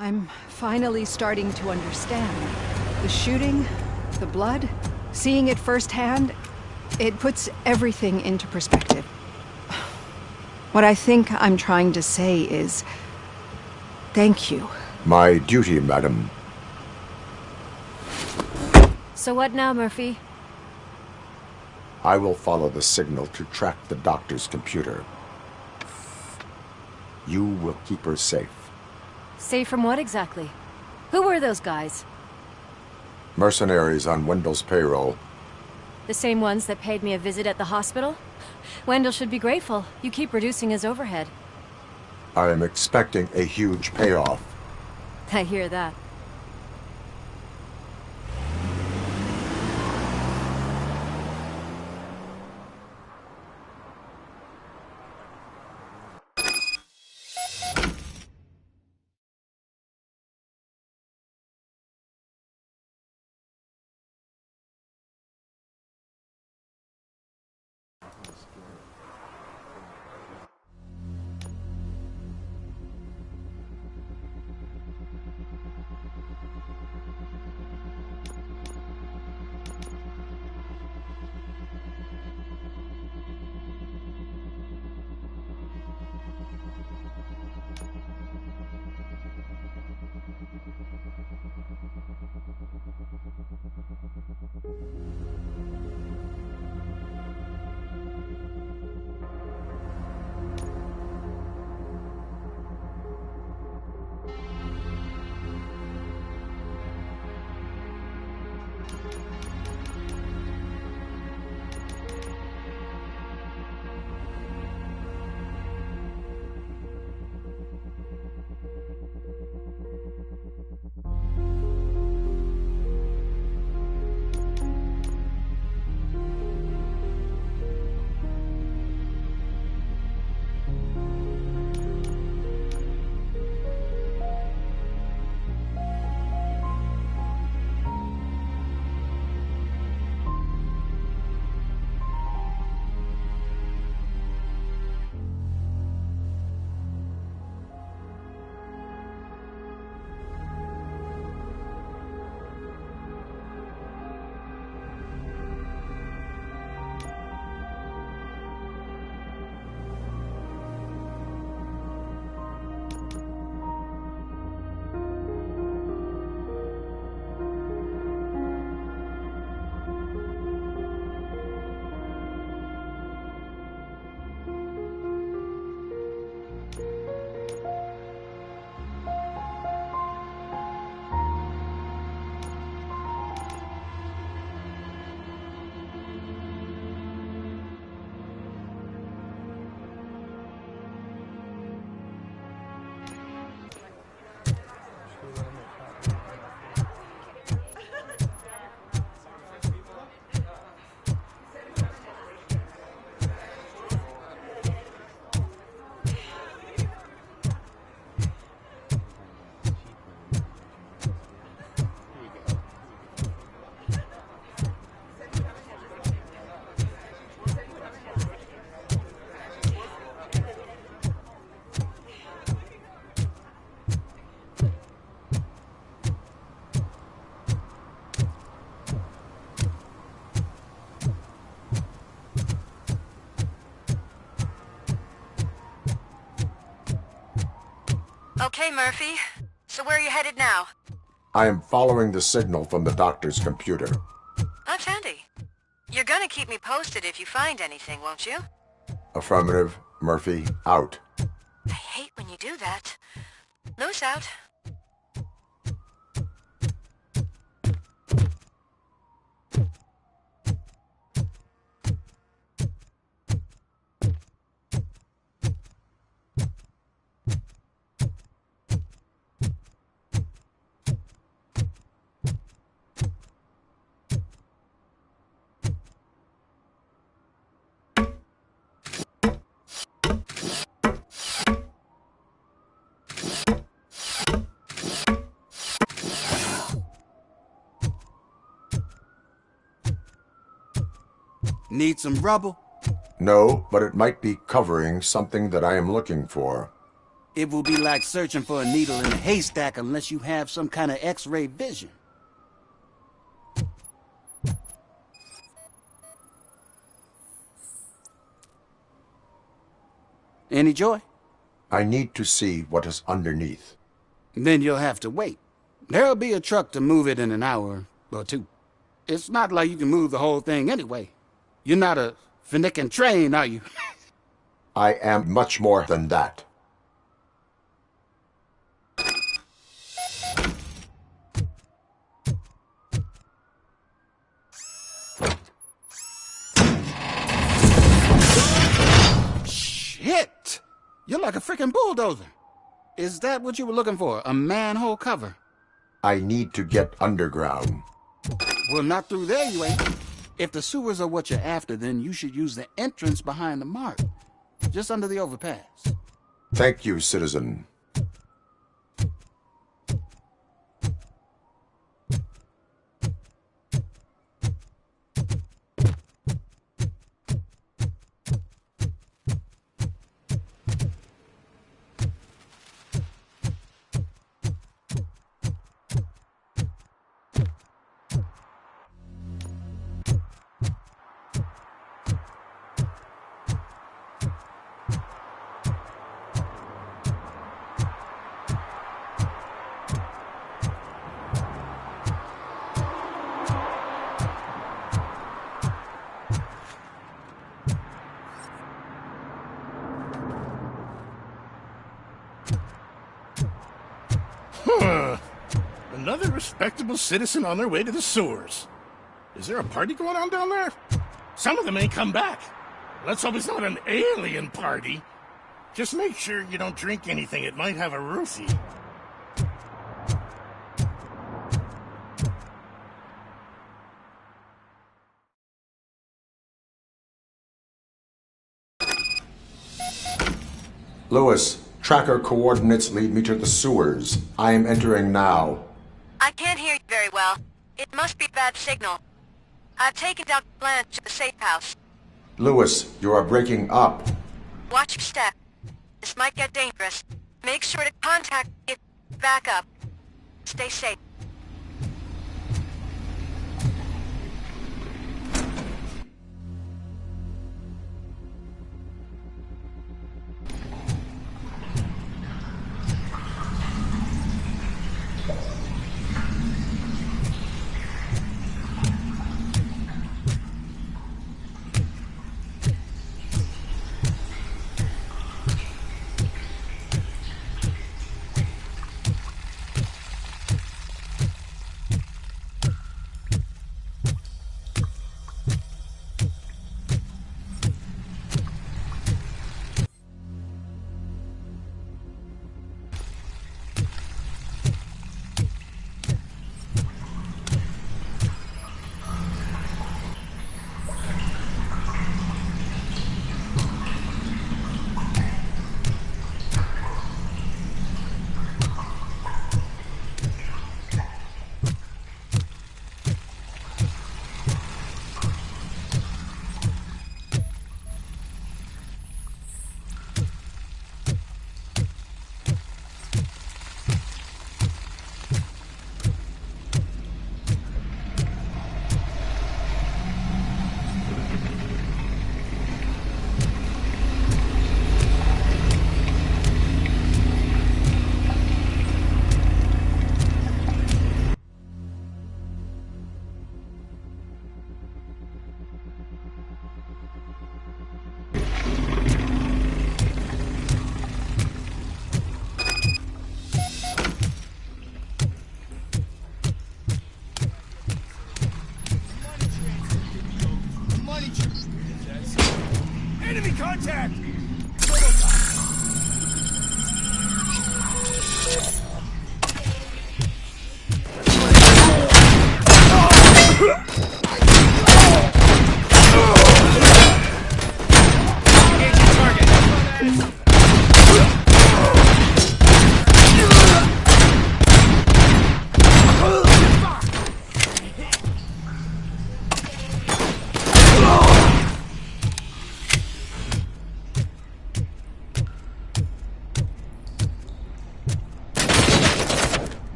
I'm finally starting to understand. The shooting, the blood, seeing it firsthand, it puts everything into perspective. What I think I'm trying to say is, thank you. My duty, madam. So what now, Murphy? I will follow the signal to track the doctor's computer. You will keep her safe. Safe from what exactly? Who were those guys? Mercenaries on Wendell's payroll. The same ones that paid me a visit at the hospital? Wendell should be grateful. You keep reducing his overhead. I am expecting a huge payoff. I hear that. Okay, Murphy. So where are you headed now? I am following the signal from the doctor's computer. That's handy. You're gonna keep me posted if you find anything, won't you? Affirmative. Murphy, out. I hate when you do that. Loose out. Need some rubble? No, but it might be covering something that I am looking for. It will be like searching for a needle in a haystack unless you have some kind of X-ray vision. Any joy? I need to see what is underneath. Then you'll have to wait. There'll be a truck to move it in an hour or two. It's not like you can move the whole thing anyway. You're not a finicking train, are you? I am much more than that. Shit! You're like a freaking bulldozer. Is that what you were looking for? A manhole cover? I need to get underground. Well, not through there, you ain't. If the sewers are what you're after, then you should use the entrance behind the mark. Just under the overpass. Thank you, citizen. Another respectable citizen on their way to the sewers. Is there a party going on down there? Some of them ain't come back. Let's hope it's not an alien party. Just make sure you don't drink anything. It might have a roofie. Lewis, tracker coordinates lead me to the sewers. I am entering now. I can't hear you very well. It must be a bad signal. I've taken Dr. Blanche to the safe house. Lewis, you are breaking up. Watch your step. This might get dangerous. Make sure to contact it. Back up. Stay safe.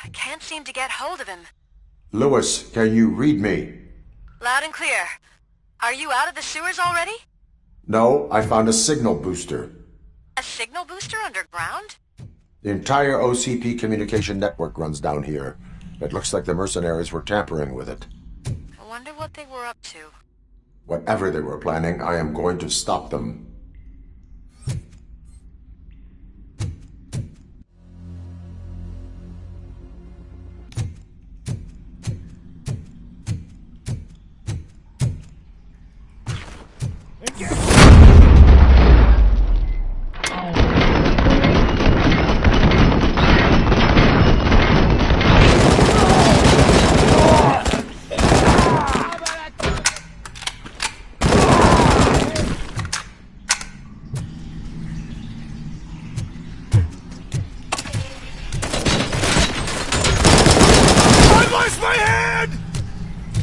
I can't seem to get hold of him. Lewis, can you read me? Loud and clear. Are you out of the sewers already? No, I found a signal booster. A signal booster underground? The entire OCP communication network runs down here. It looks like the mercenaries were tampering with it. I wonder what they were up to. Whatever they were planning, I am going to stop them.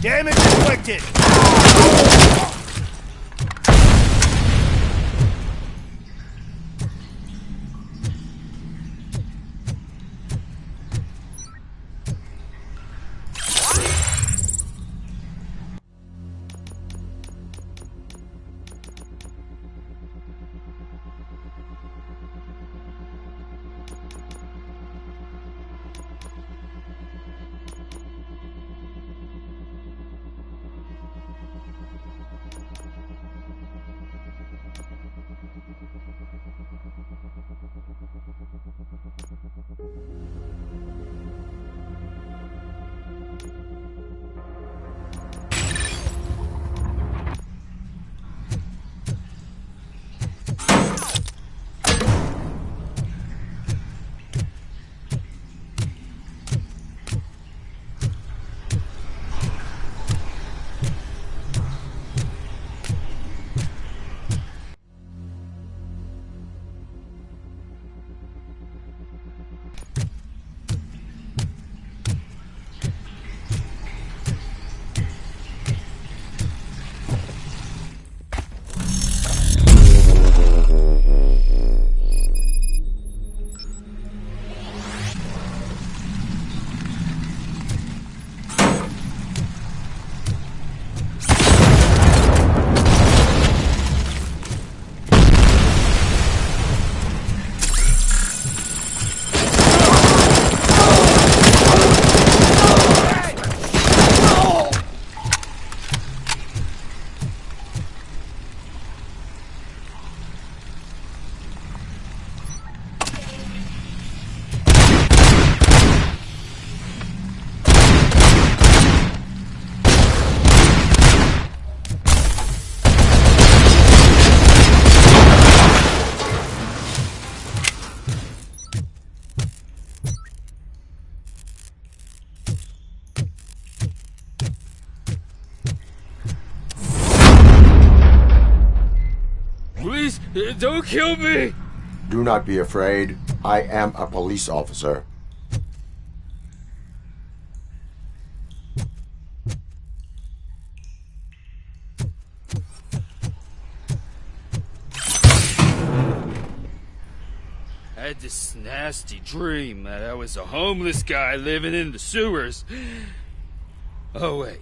Damage inflicted! Please, don't kill me! Do not be afraid. I am a police officer. I had this nasty dream that I was a homeless guy living in the sewers. Oh, wait.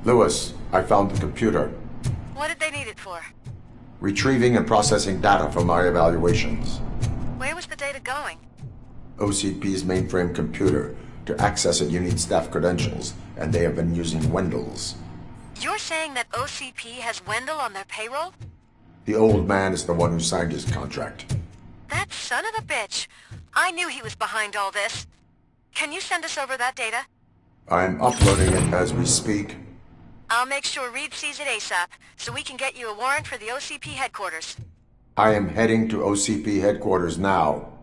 Lewis, I found the computer. What did they need it for? Retrieving and processing data from my evaluations. Where was the data going? OCP's mainframe computer. To access it, you need staff credentials, and they have been using Wendell's. You're saying that OCP has Wendell on their payroll? The old man is the one who signed his contract. That son of a bitch! I knew he was behind all this. Can you send us over that data? I'm uploading it as we speak. I'll make sure Reed sees it ASAP, so we can get you a warrant for the OCP headquarters. I am heading to OCP headquarters now.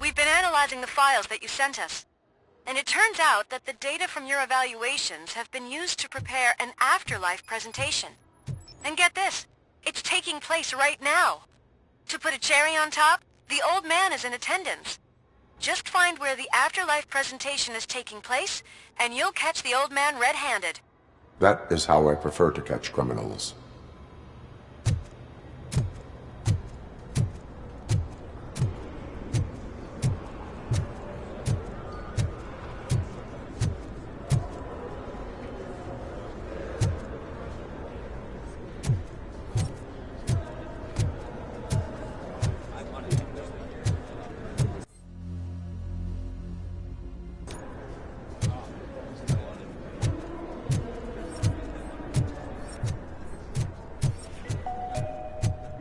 We've been analyzing the files that you sent us. And it turns out that the data from your evaluations have been used to prepare an afterlife presentation. And get this, it's taking place right now. To put a cherry on top, the old man is in attendance. Just find where the afterlife presentation is taking place, and you'll catch the old man red-handed. That is how I prefer to catch criminals.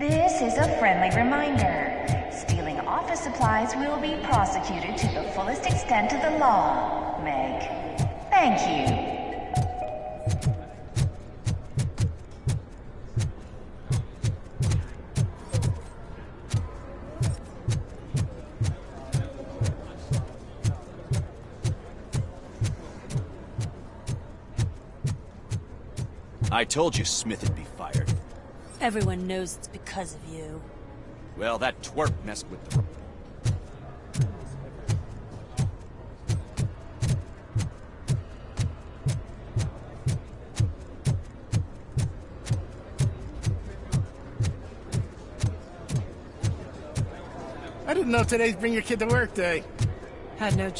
This is a friendly reminder. Stealing office supplies will be prosecuted to the fullest extent of the law, Meg. Thank you. I told you Smith'd be fired. Everyone knows it's because of you. Well, that twerp messed with the... I didn't know today's Bring Your Kid to Work Day. Had no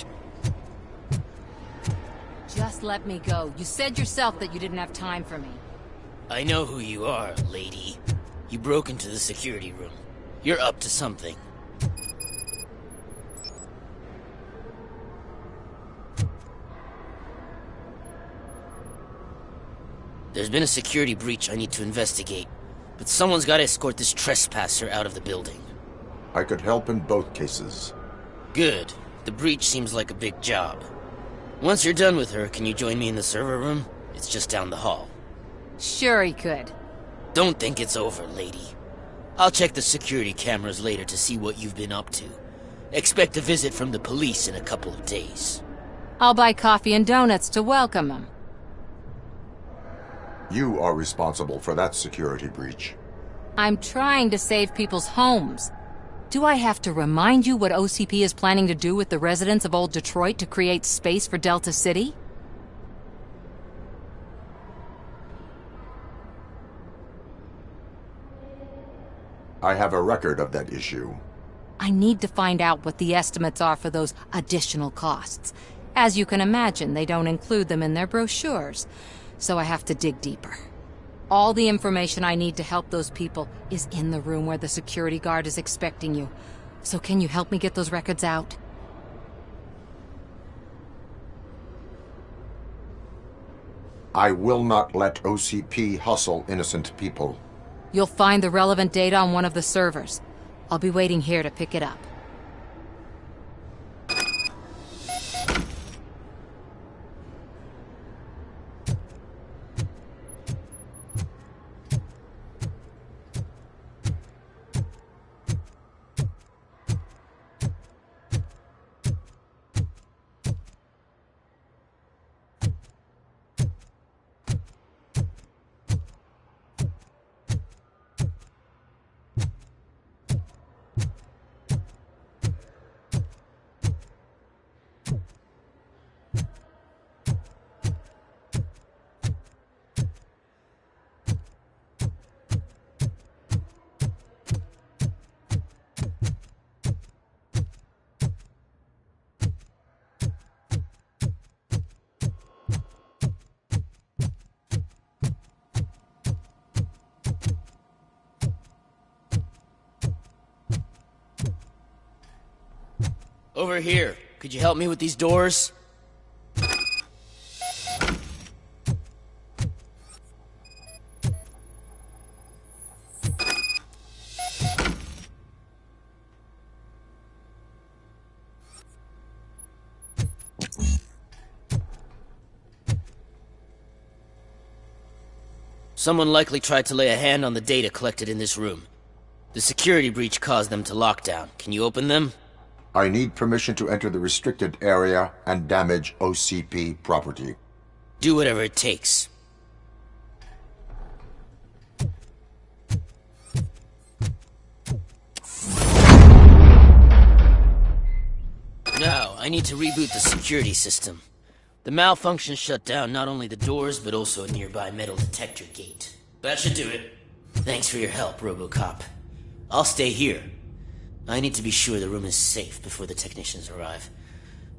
Just let me go. You said yourself that you didn't have time for me. I know who you are, lady. You broke into the security room. You're up to something. There's been a security breach I need to investigate, but someone's got to escort this trespasser out of the building. I could help in both cases. Good. The breach seems like a big job. Once you're done with her, can you join me in the server room? It's just down the hall. Sure he could. Don't think it's over, lady. I'll check the security cameras later to see what you've been up to. Expect a visit from the police in a couple of days. I'll buy coffee and donuts to welcome him. You are responsible for that security breach. I'm trying to save people's homes. Do I have to remind you what OCP is planning to do with the residents of Old Detroit to create space for Delta City? I have a record of that issue. I need to find out what the estimates are for those additional costs. As you can imagine, they don't include them in their brochures, so I have to dig deeper. All the information I need to help those people is in the room where the security guard is expecting you. So can you help me get those records out? I will not let OCP hustle innocent people. You'll find the relevant data on one of the servers. I'll be waiting here to pick it up. Over here. Could you help me with these doors? Someone likely tried to lay a hand on the data collected in this room. The security breach caused them to lock down. Can you open them? I need permission to enter the restricted area and damage OCP property. Do whatever it takes. Now, I need to reboot the security system. The malfunction shut down not only the doors, but also a nearby metal detector gate. That should do it. Thanks for your help, Robocop. I'll stay here. I need to be sure the room is safe before the technicians arrive.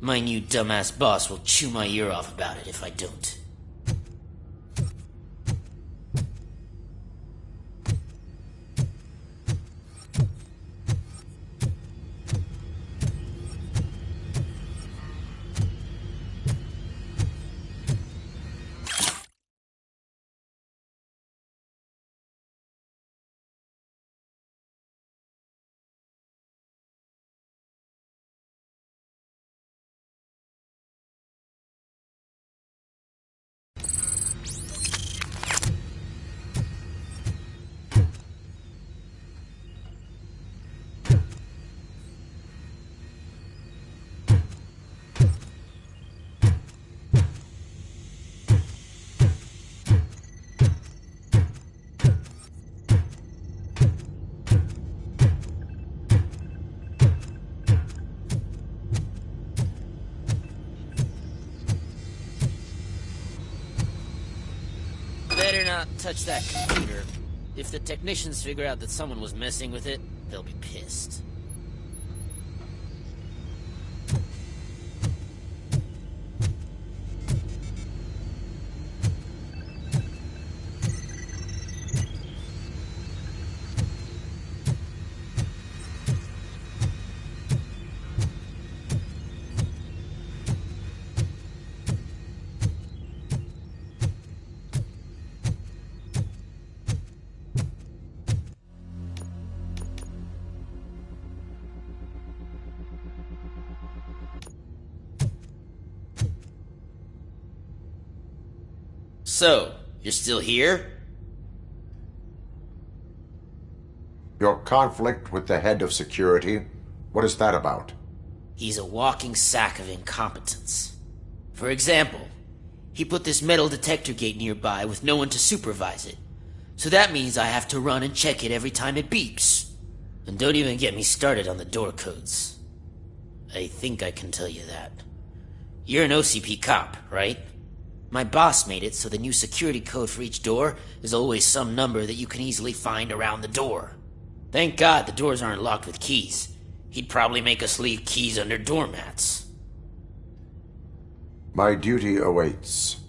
My new dumbass boss will chew my ear off about it if I don't. Now, touch that computer. If the technicians figure out that someone was messing with it, they'll be pissed. So, you're still here? Your conflict with the head of security, what is that about? He's a walking sack of incompetence. For example, he put this metal detector gate nearby with no one to supervise it. So that means I have to run and check it every time it beeps. And don't even get me started on the door codes. I think I can tell you that. You're an OCP cop, right? My boss made it so the new security code for each door is always some number that you can easily find around the door. Thank God the doors aren't locked with keys. He'd probably make us leave keys under doormats. My duty awaits.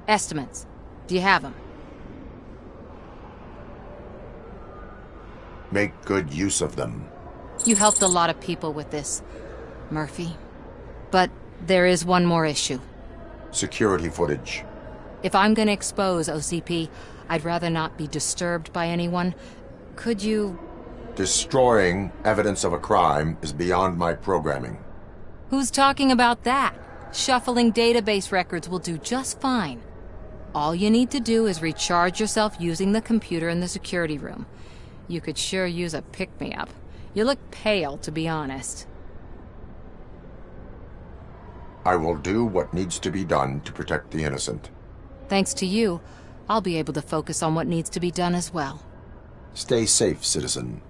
Estimates. Do you have them? Make good use of them. You helped a lot of people with this, Murphy. But there is one more issue. Security footage. If I'm gonna expose OCP, I'd rather not be disturbed by anyone. Could you... Destroying evidence of a crime is beyond my programming. Who's talking about that? Shuffling database records will do just fine. All you need to do is recharge yourself using the computer in the security room. You could sure use a pick-me-up. You look pale, to be honest. I will do what needs to be done to protect the innocent. Thanks to you, I'll be able to focus on what needs to be done as well. Stay safe, citizen.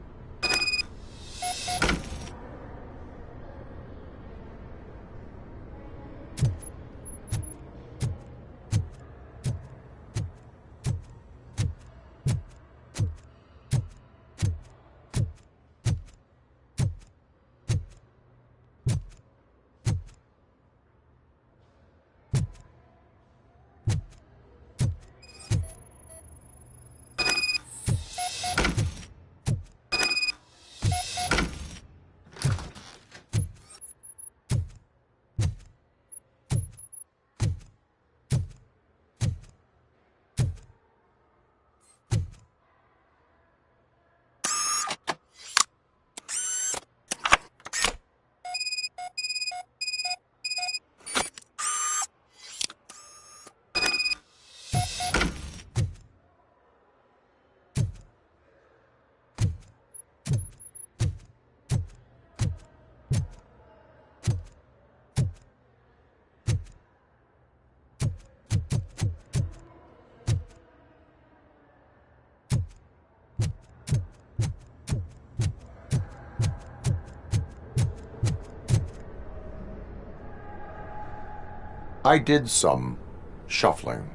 I did some shuffling.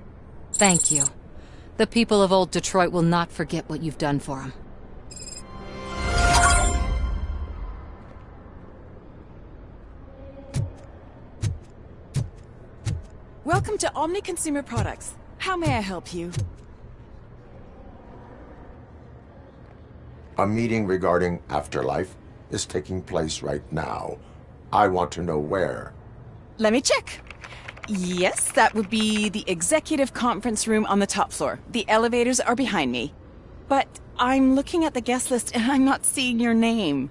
Thank you. The people of Old Detroit will not forget what you've done for them. Welcome to Omni Consumer Products. How may I help you? A meeting regarding Afterlife is taking place right now. I want to know where. Let me check. Yes, that would be the executive conference room on the top floor. The elevators are behind me. But I'm looking at the guest list and I'm not seeing your name.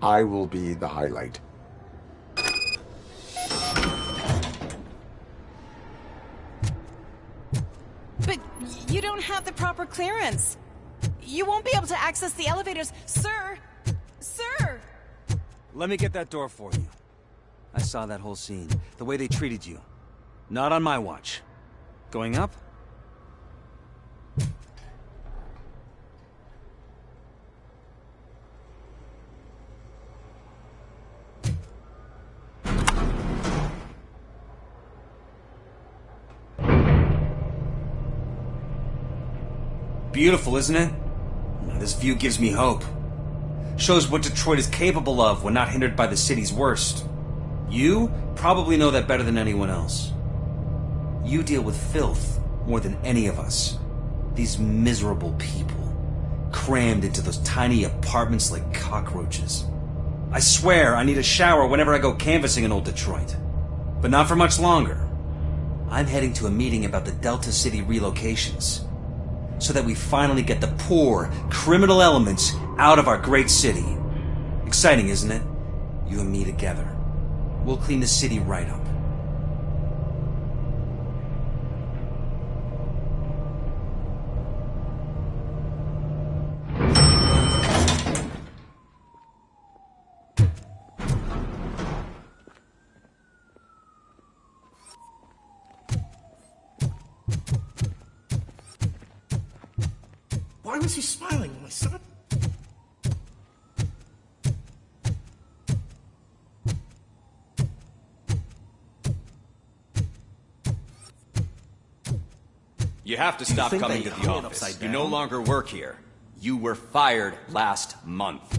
I will be the highlight. But you don't have the proper clearance. You won't be able to access the elevators, sir! Sir! Let me get that door for you. I saw that whole scene. The way they treated you. Not on my watch. Going up? Beautiful, isn't it? This view gives me hope. Shows what Detroit is capable of when not hindered by the city's worst. You probably know that better than anyone else. You deal with filth more than any of us. These miserable people, crammed into those tiny apartments like cockroaches. I swear I need a shower whenever I go canvassing in Old Detroit. But not for much longer. I'm heading to a meeting about the Delta City relocations, so that we finally get the poor, criminal elements out of our great city. Exciting, isn't it? You and me together. We'll clean the city right up. Why was he smiling, my son? You have to stop coming to the office. You no longer work here. You were fired last month.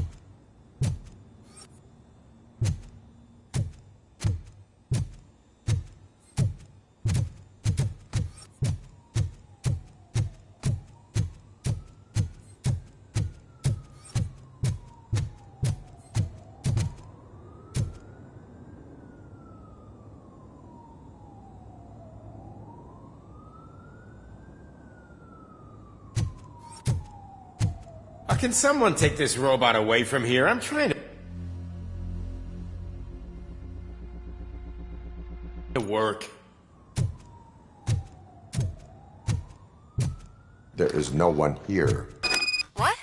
Can someone take this robot away from here? I'm trying to work. There is no one here. What?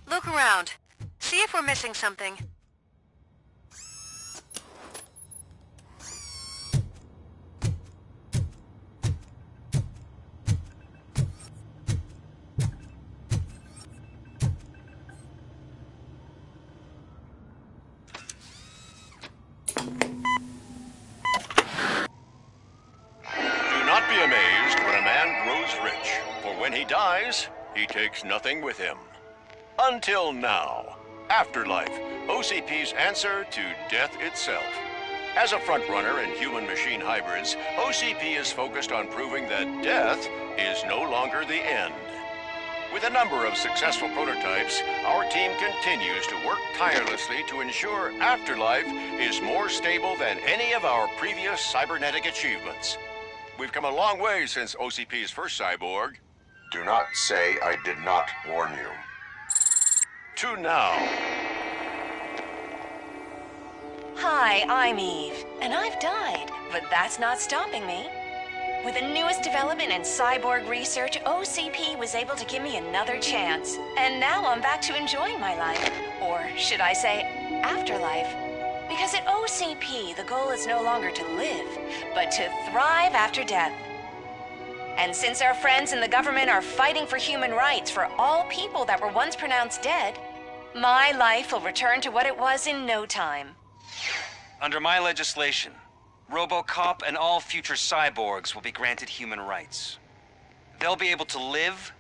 Look around. See if we're missing something. Do not be amazed when a man grows rich, for when he dies, he takes nothing with him. Until now. Afterlife, OCP's answer to death itself. As a frontrunner in human-machine hybrids, OCP is focused on proving that death is no longer the end. With a number of successful prototypes, our team continues to work tirelessly to ensure Afterlife is more stable than any of our previous cybernetic achievements. We've come a long way since OCP's first cyborg. Do not say I did not warn you. To now. Hi, I'm Eve, and I've died, but that's not stopping me. With the newest development in cyborg research, OCP was able to give me another chance. And now I'm back to enjoying my life. Or should I say, afterlife. Because at OCP, the goal is no longer to live, but to thrive after death. And since our friends in the government are fighting for human rights for all people that were once pronounced dead, my life will return to what it was in no time. Under my legislation, Robocop and all future cyborgs will be granted human rights. They'll be able to live,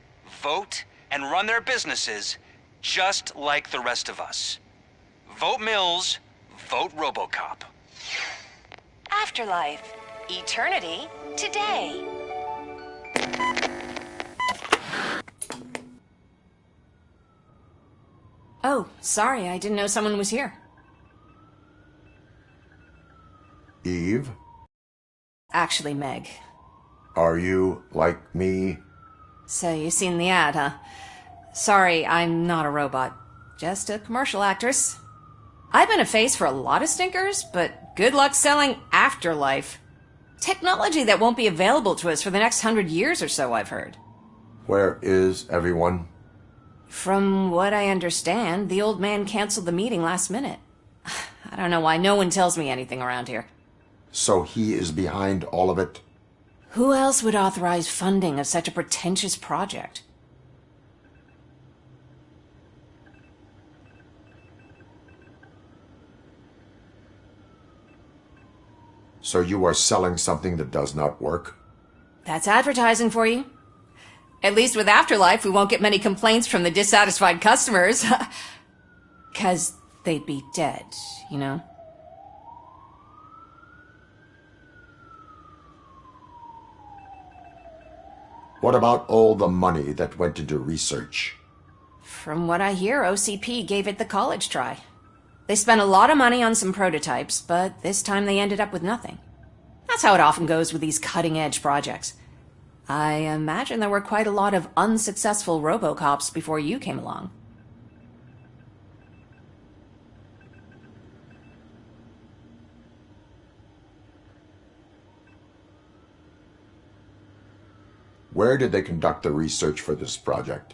vote, and run their businesses just like the rest of us. Vote Mills, vote Robocop. Afterlife. Eternity. Today. Oh, sorry, I didn't know someone was here. Eve? Actually, Meg. Are you like me? So you've seen the ad, huh? Sorry, I'm not a robot. Just a commercial actress. I've been a face for a lot of stinkers, but good luck selling Afterlife. Technology that won't be available to us for the next 100 years or so, I've heard. Where is everyone? From what I understand, the old man canceled the meeting last minute. I don't know why no one tells me anything around here. So he is behind all of it? Who else would authorize funding of such a pretentious project? So you are selling something that does not work? That's advertising for you. At least with Afterlife, we won't get many complaints from the dissatisfied customers. 'Cause they'd be dead, you know? What about all the money that went into research? From what I hear, OCP gave it the college try. They spent a lot of money on some prototypes, but this time they ended up with nothing. That's how it often goes with these cutting-edge projects. I imagine there were quite a lot of unsuccessful Robocops before you came along. Where did they conduct the research for this project?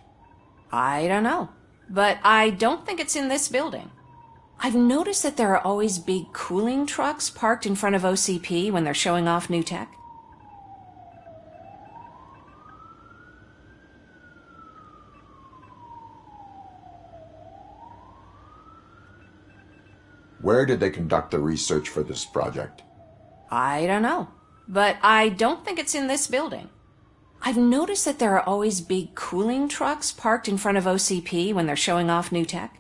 I don't know, but I don't think it's in this building. I've noticed that there are always big cooling trucks parked in front of OCP when they're showing off new tech. Where did they conduct the research for this project? I don't know, but I don't think it's in this building. I've noticed that there are always big cooling trucks parked in front of OCP when they're showing off new tech.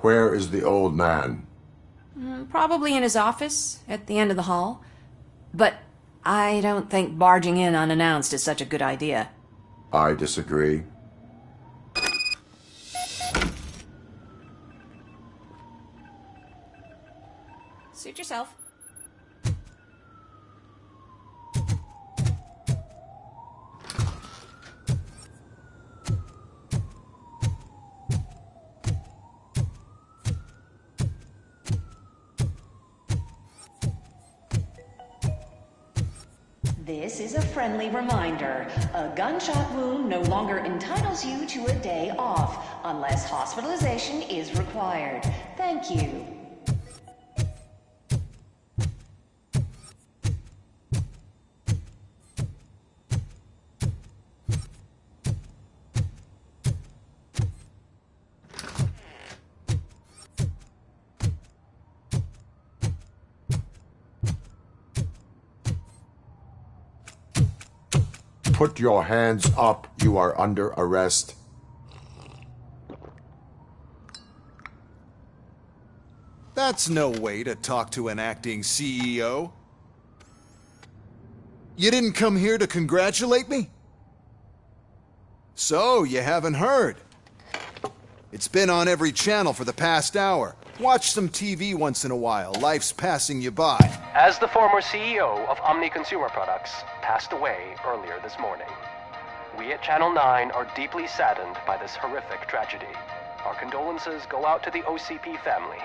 Where is the old man? Probably in his office, at the end of the hall. But I don't think barging in unannounced is such a good idea. I disagree. Suit yourself. This is a friendly reminder. A gunshot wound no longer entitles you to a day off, unless hospitalization is required. Thank you. Put your hands up. You are under arrest. That's no way to talk to an acting CEO. You didn't come here to congratulate me? So, you haven't heard. It's been on every channel for the past hour. Watch some TV once in a while. Life's passing you by. As the former CEO of Omni Consumer Products passed away earlier this morning, we at Channel 9 are deeply saddened by this horrific tragedy. Our condolences go out to the OCP family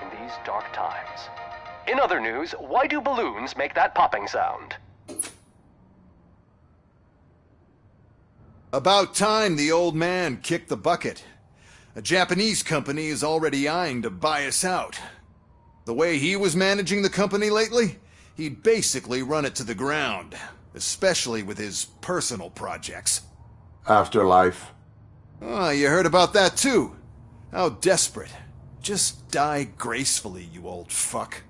in these dark times. In other news, why do balloons make that popping sound? About time the old man kicked the bucket. A Japanese company is already eyeing to buy us out. The way he was managing the company lately, he'd basically run it to the ground, especially with his personal projects. Afterlife. Oh, you heard about that too. How desperate. Just die gracefully, you old fuck.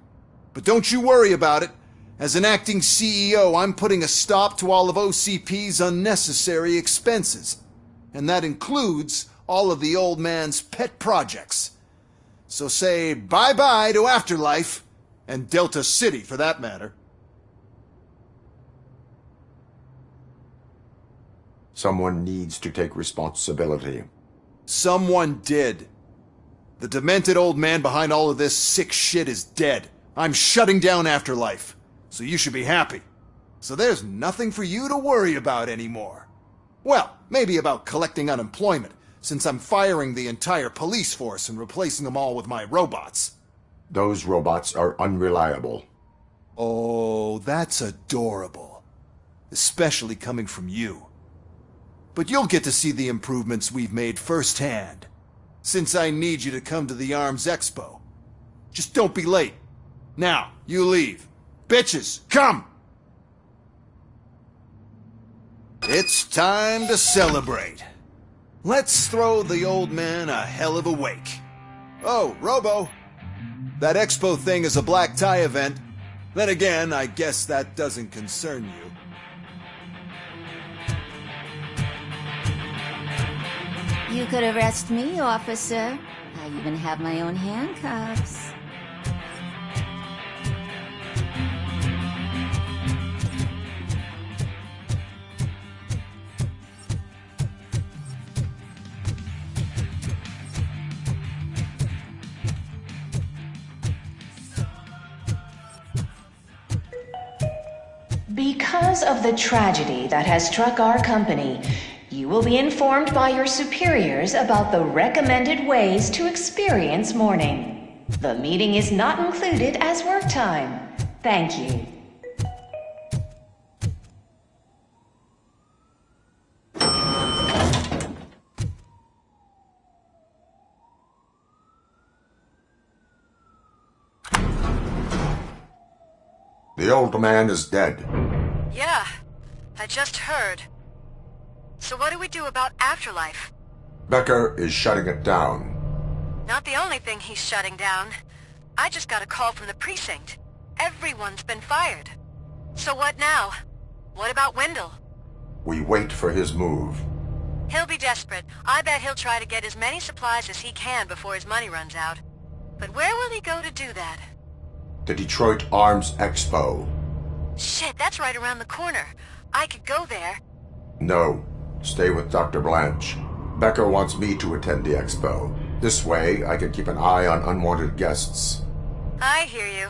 But don't you worry about it. As an acting CEO, I'm putting a stop to all of OCP's unnecessary expenses. And that includes all of the old man's pet projects. So say bye-bye to Afterlife, and Delta City for that matter. Someone needs to take responsibility. Someone did. The demented old man behind all of this sick shit is dead. I'm shutting down Afterlife, so you should be happy. So there's nothing for you to worry about anymore. Well, maybe about collecting unemployment, since I'm firing the entire police force and replacing them all with my robots. Those robots are unreliable. Oh, that's adorable. Especially coming from you. But you'll get to see the improvements we've made firsthand, since I need you to come to the Arms Expo. Just don't be late. Now, you leave. Bitches, come! It's time to celebrate. Let's throw the old man a hell of a wake. Oh, Robo. That expo thing is a black tie event. Then again, I guess that doesn't concern you. You could arrest me, officer. I even have my own handcuffs. Because of the tragedy that has struck our company, you will be informed by your superiors about the recommended ways to experience mourning. The meeting is not included as work time. Thank you. The old man is dead. Yeah, I just heard. So what do we do about Afterlife? Becker is shutting it down. Not the only thing he's shutting down. I just got a call from the precinct. Everyone's been fired. So what now? What about Wendell? We wait for his move. He'll be desperate. I bet he'll try to get as many supplies as he can before his money runs out. But where will he go to do that? The Detroit Arms Expo. Shit, that's right around the corner. I could go there. No. Stay with Dr. Blanche. Becker wants me to attend the expo. This way, I can keep an eye on unwanted guests. I hear you.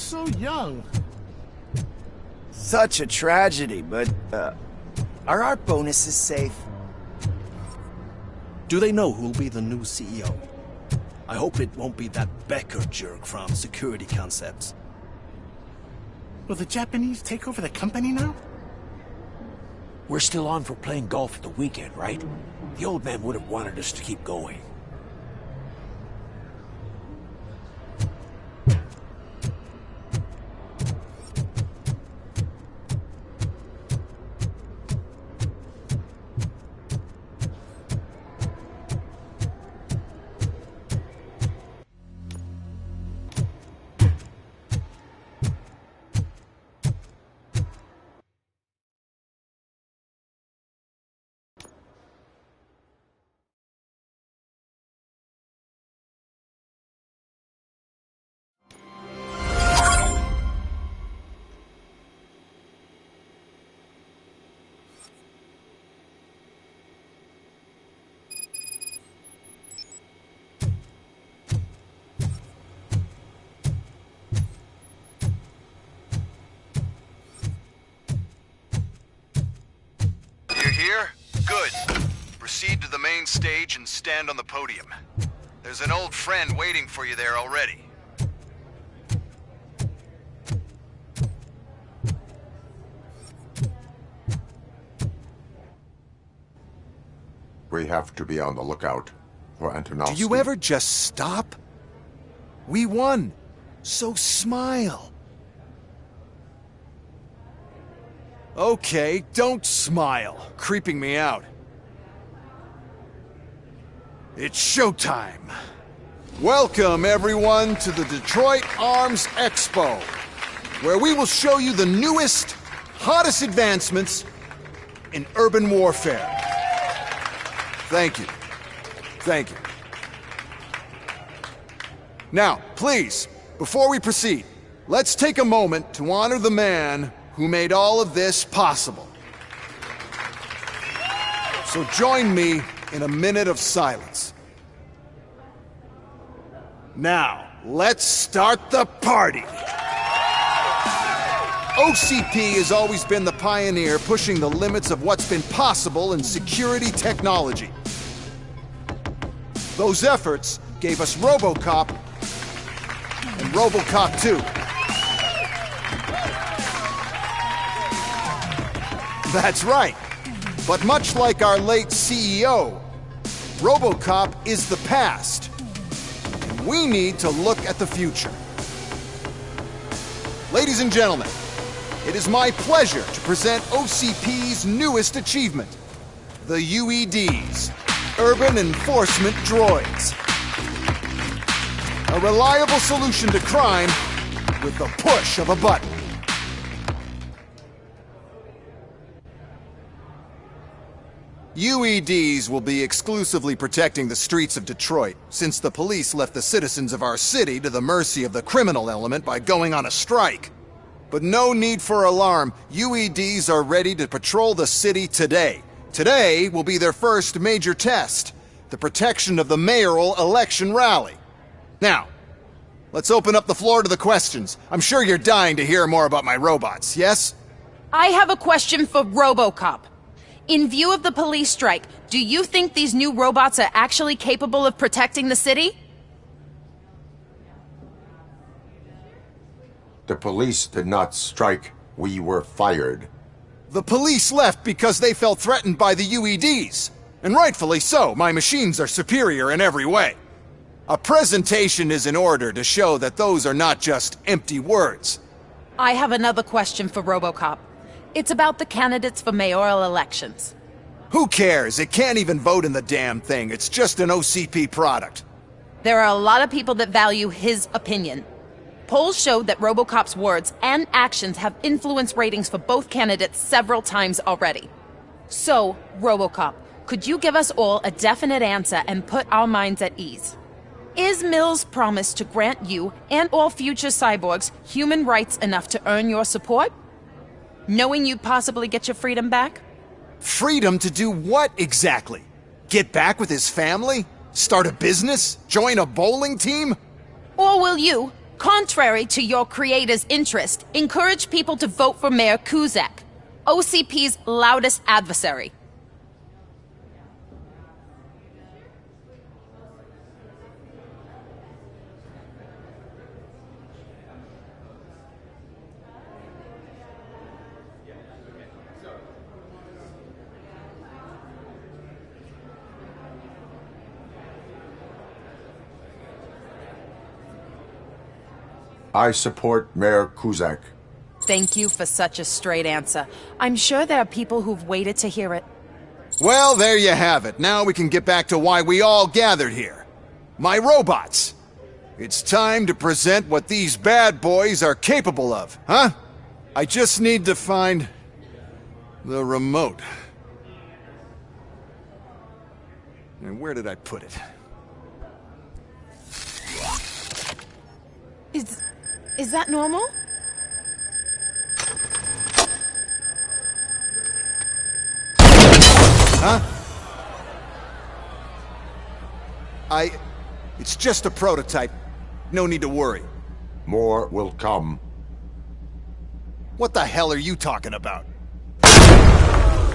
so young. Such a tragedy, but, are our bonuses safe? Do they know who'll be the new CEO? I hope it won't be that Becker jerk from Security Concepts. Will the Japanese take over the company now? We're still on for playing golf at the weekend, right? The old man would have wanted us to keep going. You're here? Good. Proceed to the main stage and stand on the podium. There's an old friend waiting for you there already. We have to be on the lookout for Antonovsky. Do you ever just stop? We won. So smile. Okay, don't smile. Creeping me out. It's showtime. Welcome, everyone, to the Detroit Arms Expo, where we will show you the newest, hottest advancements in urban warfare. Thank you. Thank you. Now, please, before we proceed, let's take a moment to honor the man who made all of this possible. So join me in a minute of silence. Now, let's start the party! OCP has always been the pioneer pushing the limits of what's been possible in security technology. Those efforts gave us Robocop and Robocop 2. That's right. But much like our late CEO, Robocop is the past. And we need to look at the future. Ladies and gentlemen, it is my pleasure to present OCP's newest achievement, the UEDs, Urban Enforcement Droids. A reliable solution to crime with the push of a button. UEDs will be exclusively protecting the streets of Detroit, since the police left the citizens of our city to the mercy of the criminal element by going on a strike. But no need for alarm, UEDs are ready to patrol the city today. Today will be their first major test, the protection of the mayoral election rally. Now, let's open up the floor to the questions. I'm sure you're dying to hear more about my robots, yes? I have a question for Robocop. In view of the police strike, do you think these new robots are actually capable of protecting the city? The police did not strike. We were fired. The police left because they felt threatened by the UEDs. And rightfully so, my machines are superior in every way. A presentation is in order to show that those are not just empty words. I have another question for Robocop. It's about the candidates for mayoral elections. Who cares? It can't even vote in the damn thing. It's just an OCP product. There are a lot of people that value his opinion. Polls showed that Robocop's words and actions have influenced ratings for both candidates several times already. So, Robocop, could you give us all a definite answer and put our minds at ease? Is Mills' promise to grant you and all future cyborgs human rights enough to earn your support? Knowing you'd possibly get your freedom back? Freedom to do what exactly? Get back with his family? Start a business? Join a bowling team? Or will you, contrary to your creator's interest, encourage people to vote for Mayor Kuzak, OCP's loudest adversary. I support Mayor Kuzak. Thank you for such a straight answer. I'm sure there are people who've waited to hear it. Well, there you have it. Now we can get back to why we all gathered here. My robots. It's time to present what these bad boys are capable of, huh? I just need to find the remote. And where did I put it? Is that normal? Huh? It's just a prototype. No need to worry. More will come. What the hell are you talking about?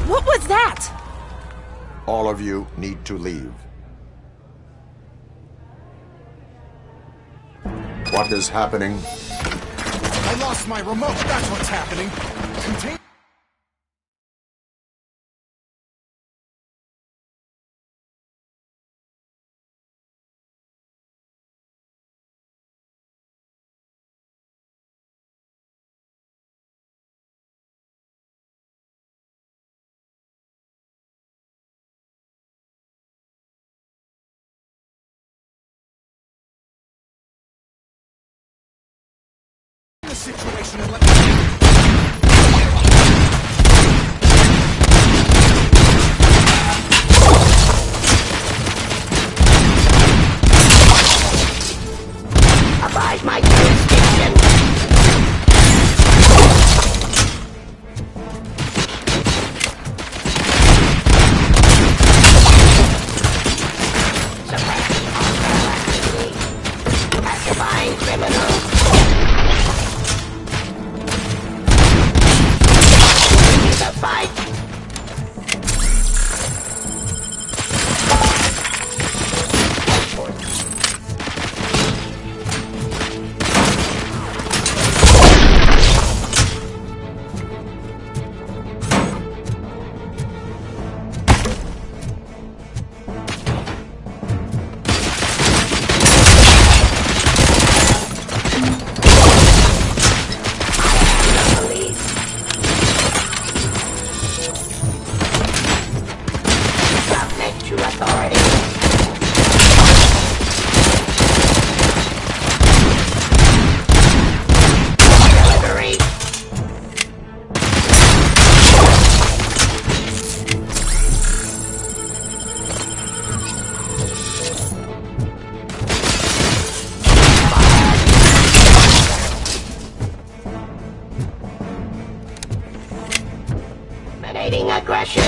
What was that? All of you need to leave. What is happening? I lost my remote. That's what's happening. Contain. The situation and let Abide my jurisdiction. Pacifying criminals. The fight. Eliminating aggression.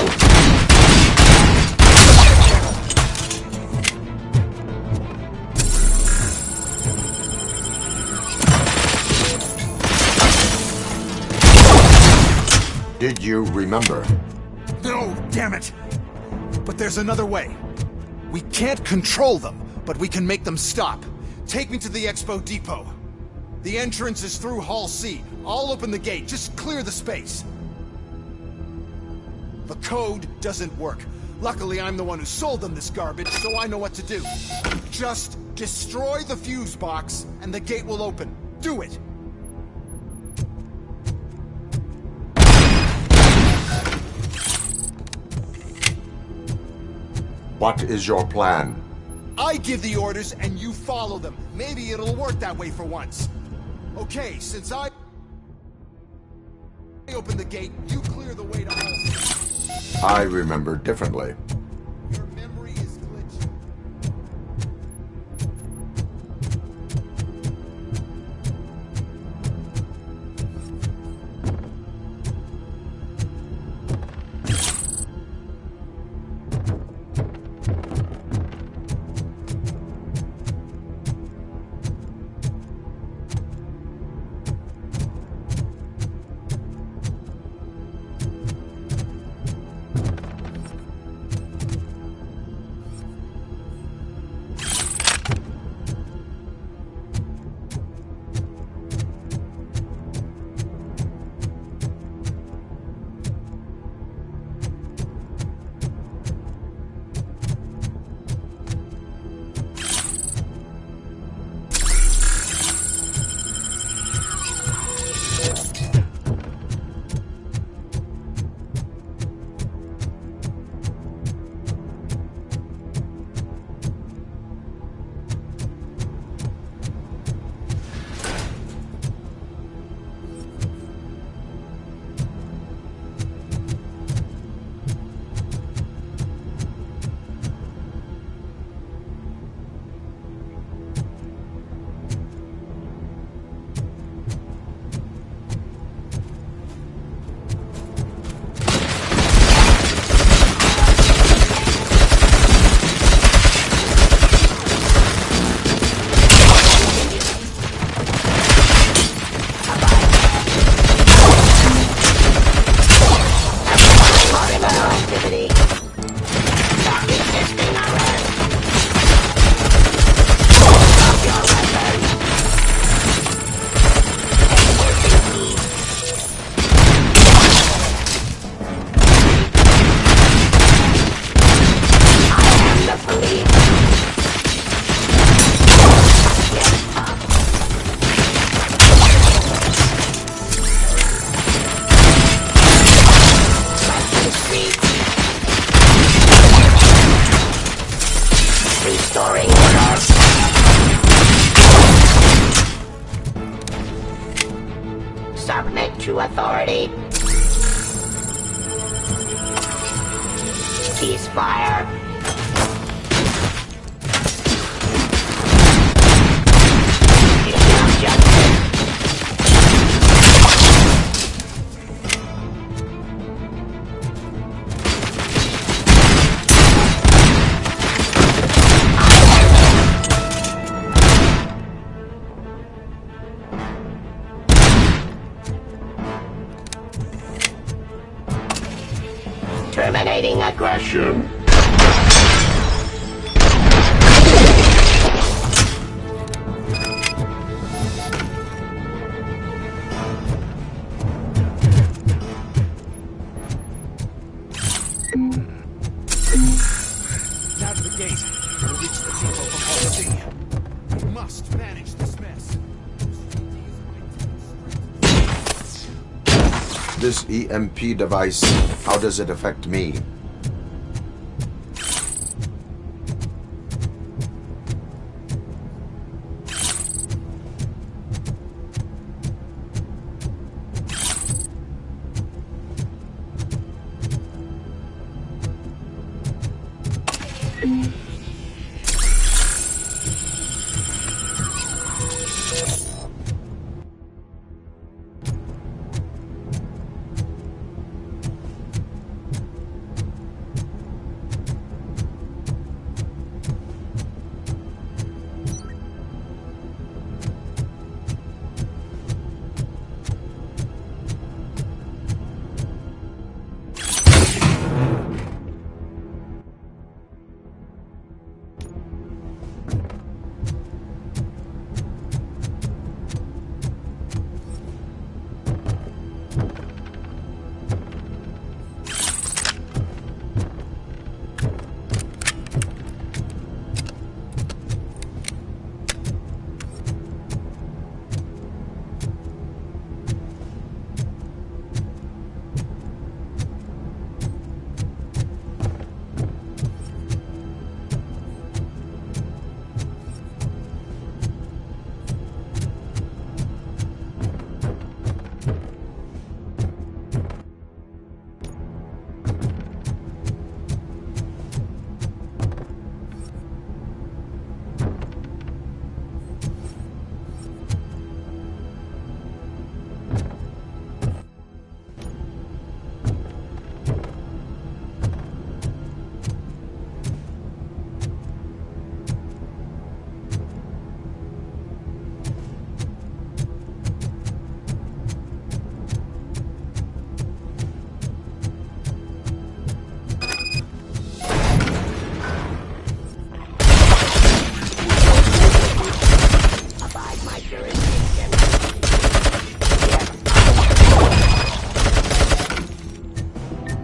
Did you remember? No, damn it! But there's another way. We can't control them, but we can make them stop. Take me to the Expo Depot. The entrance is through Hall C. I'll open the gate. Just clear the space. The code doesn't work. Luckily, I'm the one who sold them this garbage, so I know what to do. Just destroy the fuse box, and the gate will open. Do it! What is your plan? I give the orders, and you follow them. Maybe it'll work that way for once. Okay, since I open the gate, you clear the way to Hall C. I remember differently. Your memory is glitched. Submit to authority. Ceasefire. Enough justice. Terminating aggression. Now to the gate. We'll reach the depot from Hall C. We must manage this mess. This EMP device, how does it affect me?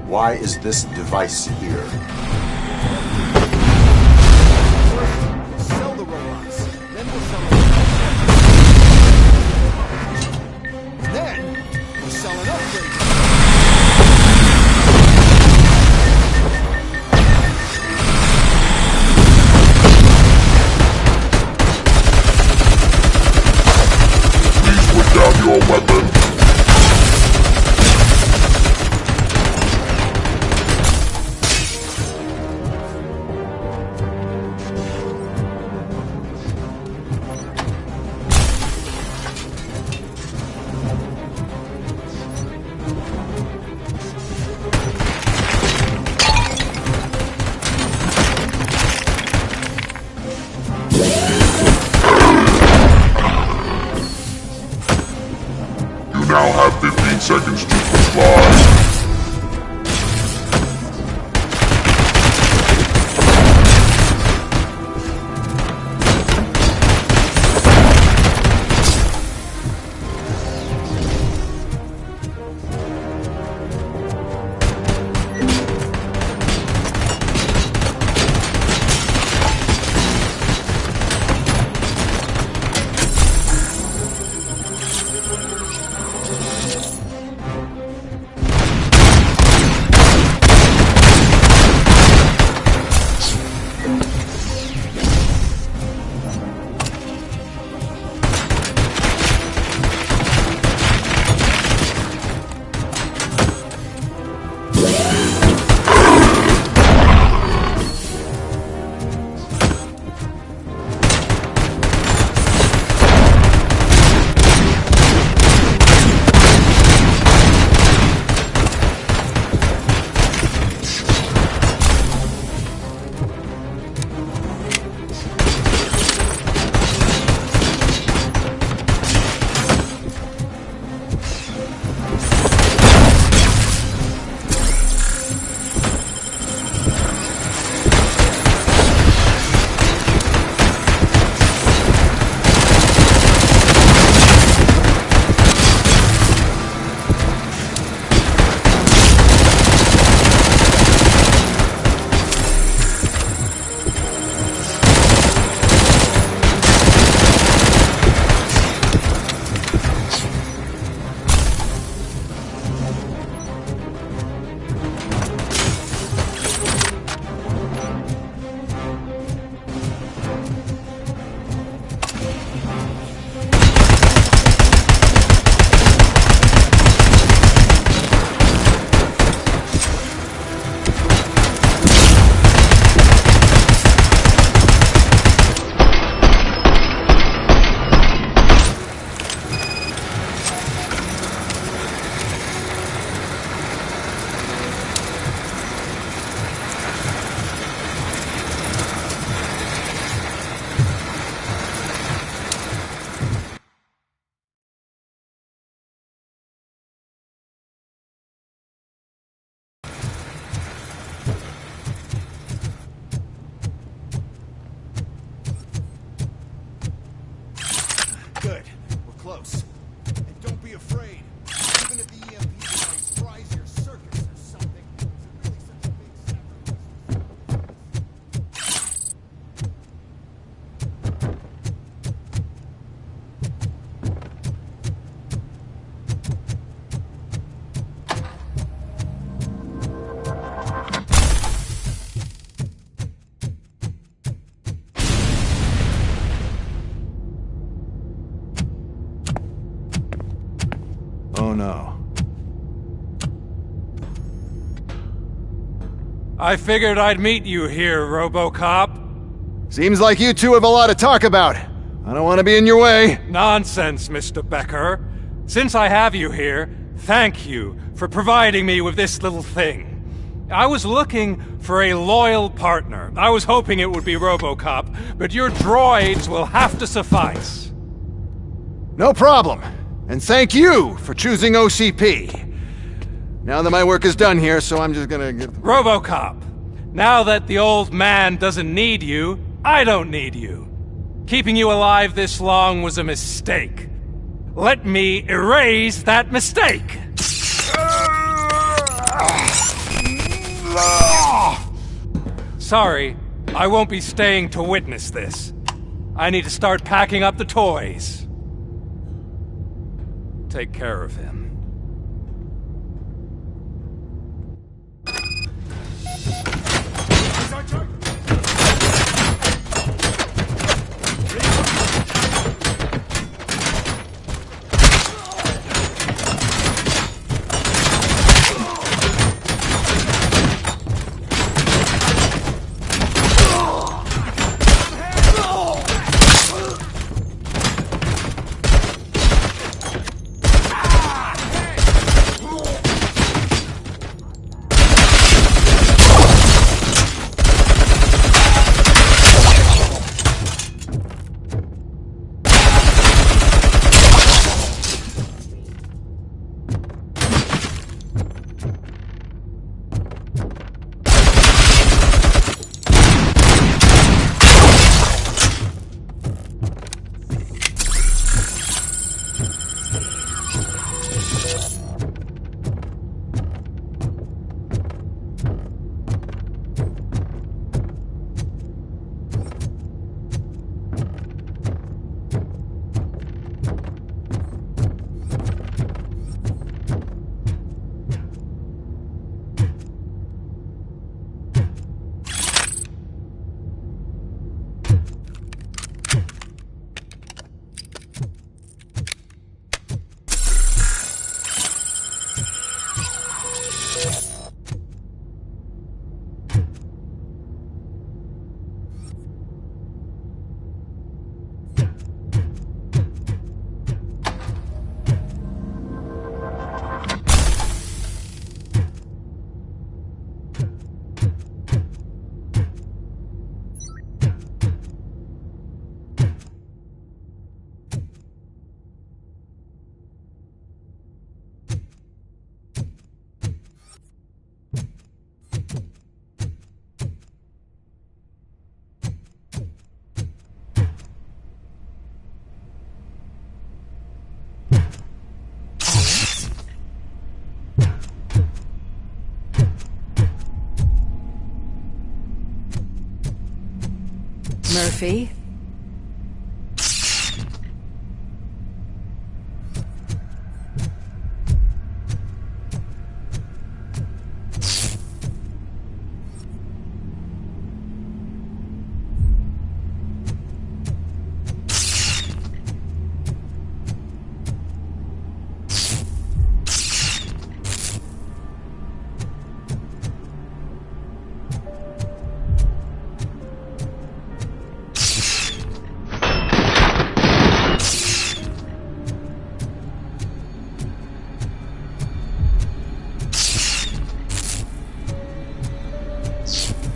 Why is this device here? Sell the robots. Then we'll sell them. Then we'll sell an upgrade. Please put down your weapon. Now have 15 seconds to comply. Oh no. I figured I'd meet you here, Robocop. Seems like you two have a lot to talk about. I don't want to be in your way. Nonsense, Mr. Becker. Since I have you here, thank you for providing me with this little thing. I was looking for a loyal partner. I was hoping it would be Robocop, but your droids will have to suffice. No problem. And thank you for choosing OCP. Now that my work is done here, so I'm just gonna get... Robocop, now that the old man doesn't need you, I don't need you. Keeping you alive this long was a mistake. Let me erase that mistake! Sorry, I won't be staying to witness this. I need to start packing up the toys. Take care of him. Murphy?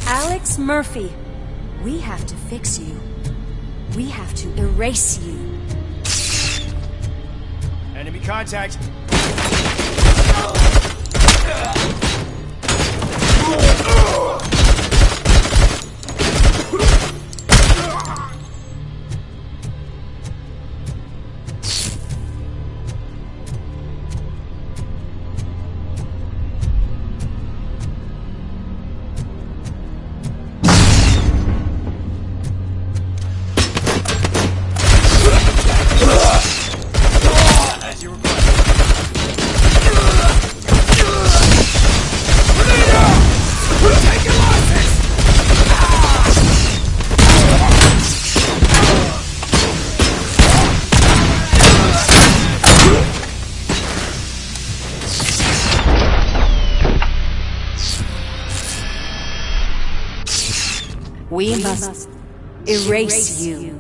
Alex Murphy, we have to fix you. We have to erase you. Enemy contact. We must erase you.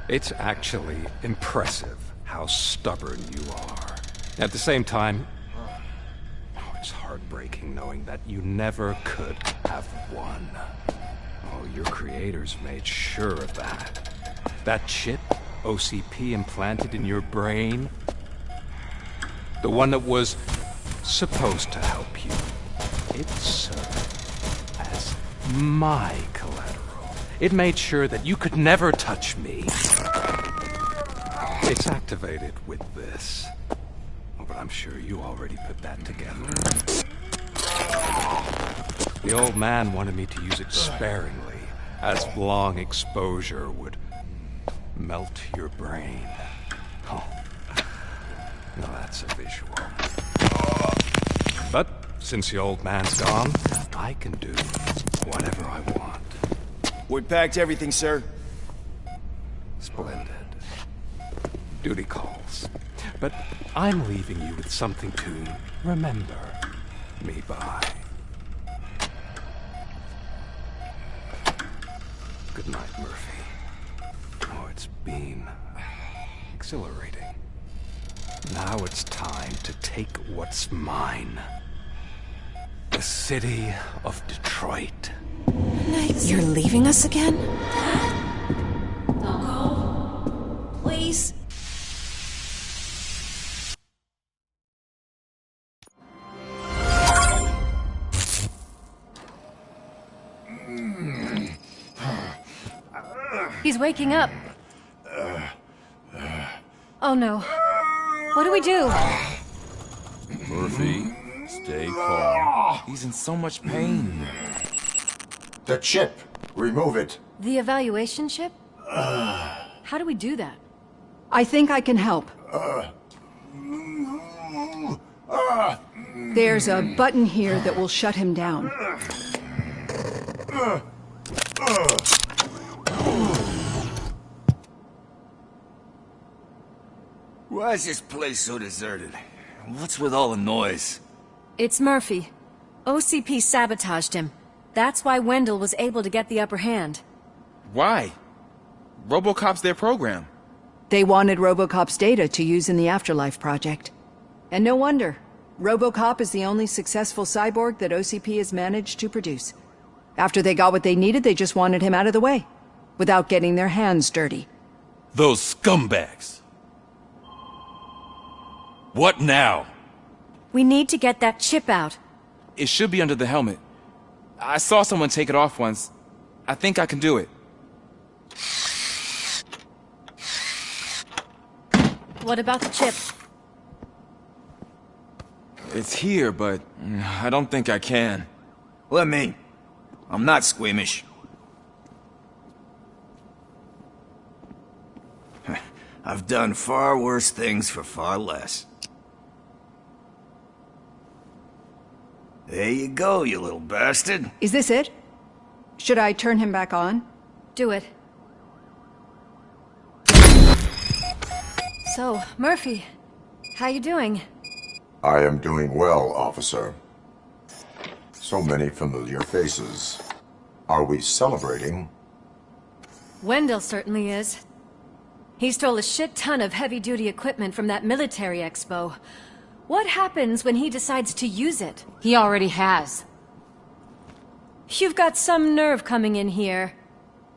It's actually impressive how stubborn you are. At the same time, it's heartbreaking knowing that you never could have won. Oh, your creators made sure of that. That chip OCP implanted in your brain, the one that was supposed to help you, it served as my collateral. It made sure that you could never touch me. It's activated with this. But I'm sure you already put that together. The old man wanted me to use it sparingly, as long exposure would melt your brain. Oh, now that's a visual. But since the old man's gone, I can do whatever I want. We packed everything, sir. Splendid. Duty calls. But I'm leaving you with something to remember me by. Good night, Murphy. Oh, it's been exhilarating. Now it's time to take what's mine. The city of Detroit. You're leaving us again? Don't go. Please. He's waking up. Oh no. What do we do? Murphy, stay calm. He's in so much pain. The chip. Remove it. The evaluation chip? How do we do that? I think I can help. There's a button here that will shut him down. Why is this place so deserted? What's with all the noise? It's Murphy. OCP sabotaged him. That's why Wendell was able to get the upper hand. Why? Robocop's their program. They wanted Robocop's data to use in the Afterlife project. And no wonder. Robocop is the only successful cyborg that OCP has managed to produce. After they got what they needed, they just wanted him out of the way, without getting their hands dirty. Those scumbags. What now? We need to get that chip out. It should be under the helmet. I saw someone take it off once. I think I can do it. What about the chip? It's here, but I don't think I can. Let me. I'm not squeamish. I've done far worse things for far less. There you go, you little bastard. Is this it? Should I turn him back on? Do it. So, Murphy, how you doing? I am doing well, officer. So many familiar faces. Are we celebrating? Wendell certainly is. He stole a shit ton of heavy-duty equipment from that military expo. What happens when he decides to use it? He already has. You've got some nerve coming in here.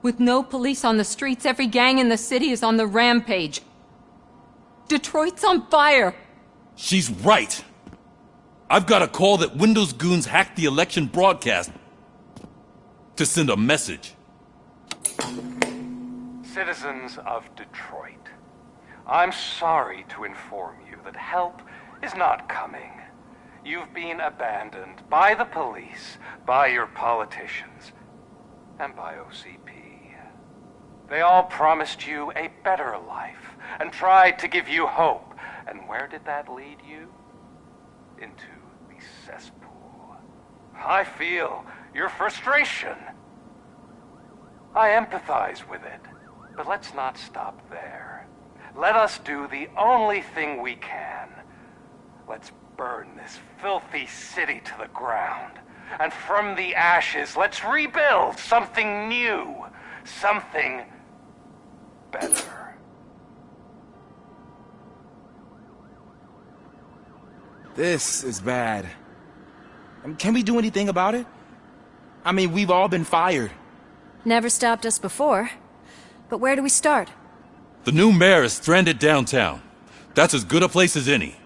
With no police on the streets, every gang in the city is on the rampage. Detroit's on fire! She's right! I've got a call that Windows goons hacked the election broadcast to send a message. Citizens of Detroit, I'm sorry to inform you that help is not coming. You've been abandoned by the police, by your politicians, and by OCP. They all promised you a better life and tried to give you hope. And where did that lead you? Into the cesspool. I feel your frustration. I empathize with it. But let's not stop there. Let us do the only thing we can. Let's burn this filthy city to the ground. And from the ashes, let's rebuild something new. Something better. This is bad. Can we do anything about it? I mean, we've all been fired. Never stopped us before. But where do we start? The new mayor is stranded downtown. That's as good a place as any.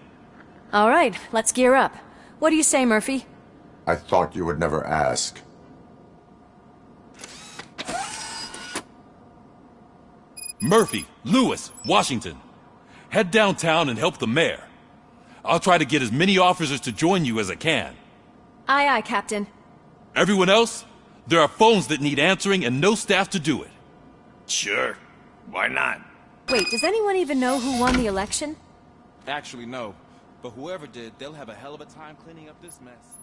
All right, let's gear up. What do you say, Murphy? I thought you would never ask. Murphy, Lewis, Washington. Head downtown and help the mayor. I'll try to get as many officers to join you as I can. Aye, aye, Captain. Everyone else? There are phones that need answering and no staff to do it. Sure. Why not? Wait, does anyone even know who won the election? Actually, no. But whoever did, they'll have a hell of a time cleaning up this mess.